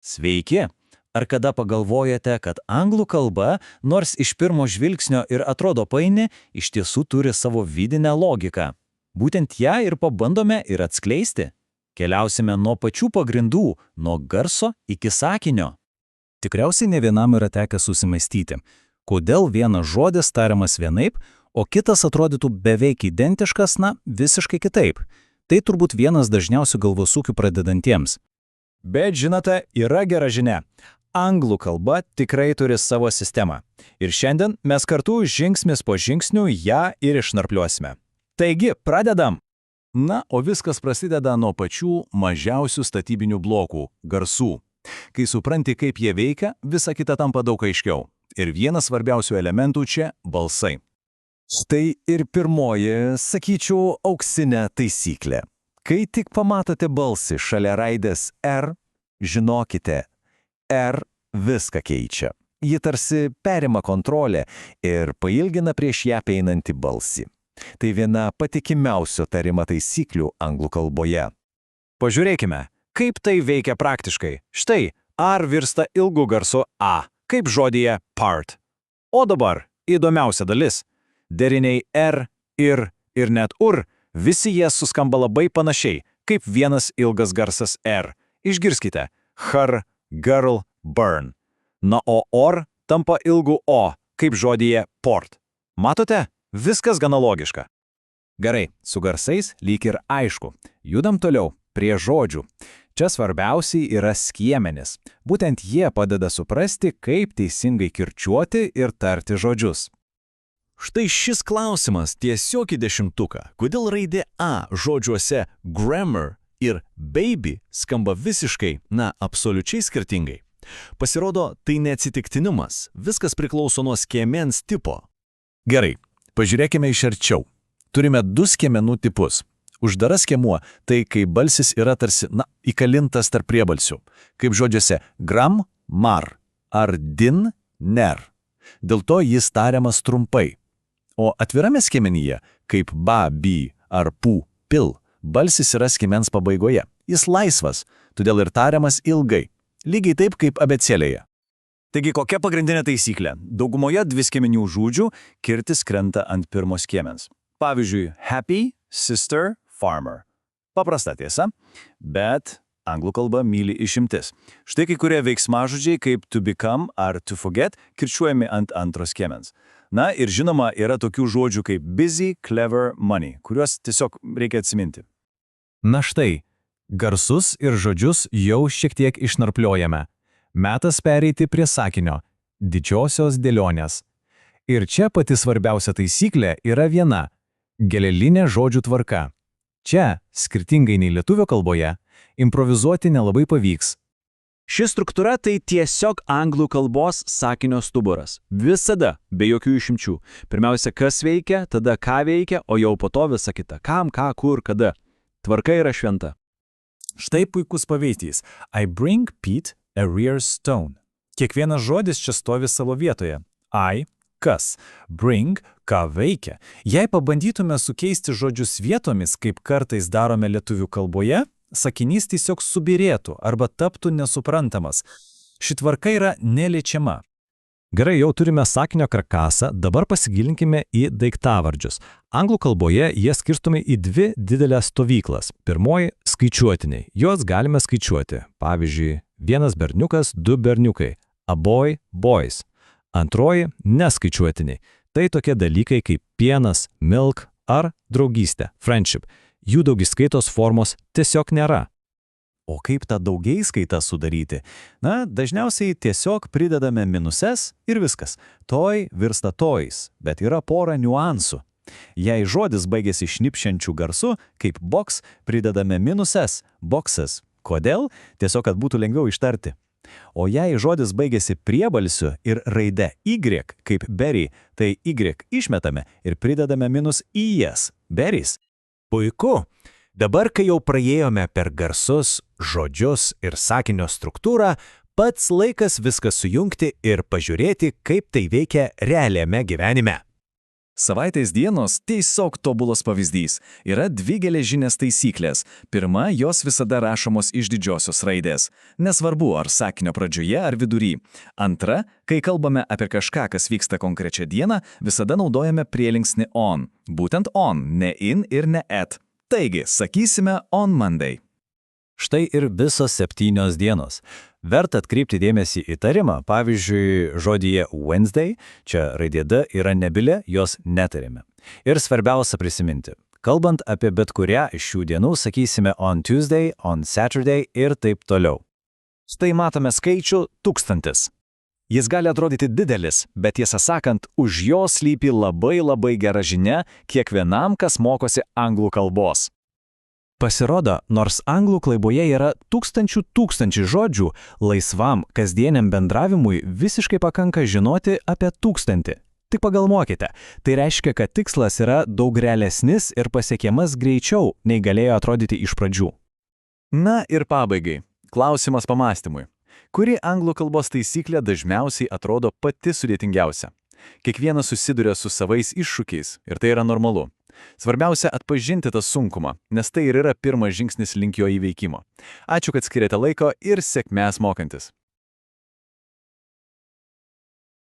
Sveiki! Ar kada pagalvojate, kad anglų kalba, nors iš pirmo žvilgsnio ir atrodo paini, iš tiesų turi savo vidinę logiką? Būtent ją ir pabandome ir atskleisti. Keliausime nuo pačių pagrindų, nuo garso iki sakinio. Tikriausiai ne vienam yra tekę susimastyti, kodėl vienas žodis tariamas vienaip, o kitas atrodytų beveik identiškas, visiškai kitaip. Tai turbūt vienas dažniausių galvosūkių pradedantiems. Bet žinote, yra gera žinia. Anglų kalba tikrai turi savo sistemą. Ir šiandien mes kartu žingsnis po žingsnių ją ir išnarpliuosime. Taigi, pradedam! O viskas prasideda nuo pačių mažiausių statybinių blokų – garsų. Kai supranti, kaip jie veikia, visa kita tampa daug aiškiau. Ir vienas svarbiausių elementų čia – balsai. Štai ir pirmoji, sakyčiau, auksinė taisyklė. Kai tik pamatote balsį šalia raidės R, žinokite, R viską keičia. Ji tarsi perima kontrolę ir pailgina prieš ją einantį balsį. Tai viena patikimiausių tarimo taisyklių anglų kalboje. Pažiūrėkime, kaip tai veikia praktiškai. Štai, R virsta ilgu garsu A, kaip žodyje part. O dabar įdomiausia dalis. Deriniai R, ir net UR, visi jie suskamba labai panašiai, kaip vienas ilgas garsas R. Išgirskite. Har, girl, burn. O OR tampa ilgu O, kaip žodyje port. Matote? Viskas gana logiška. Gerai, su garsais lyg ir aišku. Judam toliau, prie žodžių. Čia svarbiausiai yra skiemenys. Būtent jie padeda suprasti, kaip teisingai kirčiuoti ir tarti žodžius. Štai šis klausimas tiesiog į 10. Kodėl raidė A žodžiuose grammar ir baby skamba visiškai, absoliučiai skirtingai. Pasirodo, tai neatsitiktinumas, viskas priklauso nuo skiemens tipo. Gerai, pažiūrėkime iš arčiau. Turime 2 skiemenų tipus. Uždaras skiemuo – tai kai balsis yra tarsi, įkalintas tarp priebalsių, kaip žodžiuose gram, mar ar din, ner. Dėl to jis tariamas trumpai. O atvirame skiemenyje, kaip ba, bi ar pu, pil, balsis yra skiemens pabaigoje. Jis laisvas, todėl ir tariamas ilgai, lygiai taip kaip abėcėlėje. Taigi kokia pagrindinė taisyklė? Daugumoje dviskiemenių žodžių kirtis krenta ant pirmo skiemens. Pavyzdžiui, happy, sister, farmer. Paprasta tiesa, bet anglų kalba myli išimtis. Štai kai kurie veiksmažodžiai kaip to become ar to forget kirčiuojami ant antro skiemens. Ir žinoma, yra tokių žodžių kaip busy, clever, money, kuriuos tiesiog reikia atsiminti. Štai, garsus ir žodžius jau šiek tiek išnarpliojame. Metas pereiti prie sakinio – didžiosios dėlionės. Ir čia pati svarbiausia taisyklė yra viena – gelelinė žodžių tvarka. Čia, skirtingai nei lietuvių kalboje, improvizuoti nelabai pavyks. Ši struktūra tai tiesiog anglų kalbos sakinio stuburas. Visada, be jokių išimčių. Pirmiausia, kas veikia, tada ką veikia, o jau po to visa kita. Kam, ką, kur, kada. Tvarka yra šventa. Štai puikus pavyzdys. I bring Pete a rare stone. Kiekvienas žodis čia stovi savo vietoje. I, kas. Bring, ką veikia. Jei pabandytume sukeisti žodžius vietomis, kaip kartais darome lietuvių kalboje, sakinys tiesiog subirėtų arba taptų nesuprantamas. Ši tvarka yra neliečiama. Gerai, jau turime sakinio karkasą, dabar pasigilinkime į daiktavardžius. Anglų kalboje jie skirstomi į 2 didelės stovyklas. Pirmoji – skaičiuotiniai. Juos galime skaičiuoti. Pavyzdžiui, 1 berniukas, 2 berniukai. A boy, boys. Antroji – neskaičiuotiniai. Tai tokie dalykai kaip pienas, milk ar draugystė, friendship. Jų daugiskaitos formos tiesiog nėra. O kaip tą daugiskaitą sudaryti? Dažniausiai tiesiog pridedame minuses ir viskas. Toj virsta tojais, bet yra pora niuansų. Jei žodis baigėsi šnipščiančiu garsu, kaip box, pridedame minuses, boxes. Kodėl? Tiesiog, kad būtų lengviau ištarti. O jei žodis baigėsi priebalsiu ir raide y, kaip berry, tai y išmetame ir pridedame minus -es, berries. Puiku! Dabar, kai jau praėjome per garsus, žodžius ir sakinio struktūrą, pats laikas viską sujungti ir pažiūrėti, kaip tai veikia realiame gyvenime. Savaitės dienos tiesiog tobulas pavyzdys. Yra dvi geležinės taisyklės. Pirma, jos visada rašomos iš didžiosios raidės. Nesvarbu, ar sakinio pradžioje, ar vidury. Antra, kai kalbame apie kažką, kas vyksta konkrečią dieną, visada naudojame prielinksnį on. Būtent on, ne in ir ne at. Taigi, sakysime on Monday. Štai ir visos 7 dienos. Verta atkreipti dėmesį į tarimą, pavyzdžiui, žodyje Wednesday, čia raidė D yra nebili, jos netarime. Ir svarbiausia prisiminti, kalbant apie bet kurią iš šių dienų, sakysime on Tuesday, on Saturday ir taip toliau. Štai matome skaičių 1000. Jis gali atrodyti didelis, bet tiesą sakant, už jo slypi labai gera žinia kiekvienam, kas mokosi anglų kalbos. Pasirodo, nors anglų kalboje yra tūkstančių žodžių, laisvam kasdieniam bendravimui visiškai pakanka žinoti apie 1000. Tik pagalvokite, tai reiškia, kad tikslas yra daug realesnis ir pasiekiamas greičiau, nei galėjo atrodyti iš pradžių. Na ir pabaigai. Klausimas pamastymui. Kuri anglų kalbos taisyklė dažniausiai atrodo pati sudėtingiausia? Kiekvienas susiduria su savais iššūkiais ir tai yra normalu. Svarbiausia atpažinti tą sunkumą, nes tai ir yra pirmas žingsnis link jo įveikimo. Ačiū, kad skiriate laiko ir sėkmės mokantis.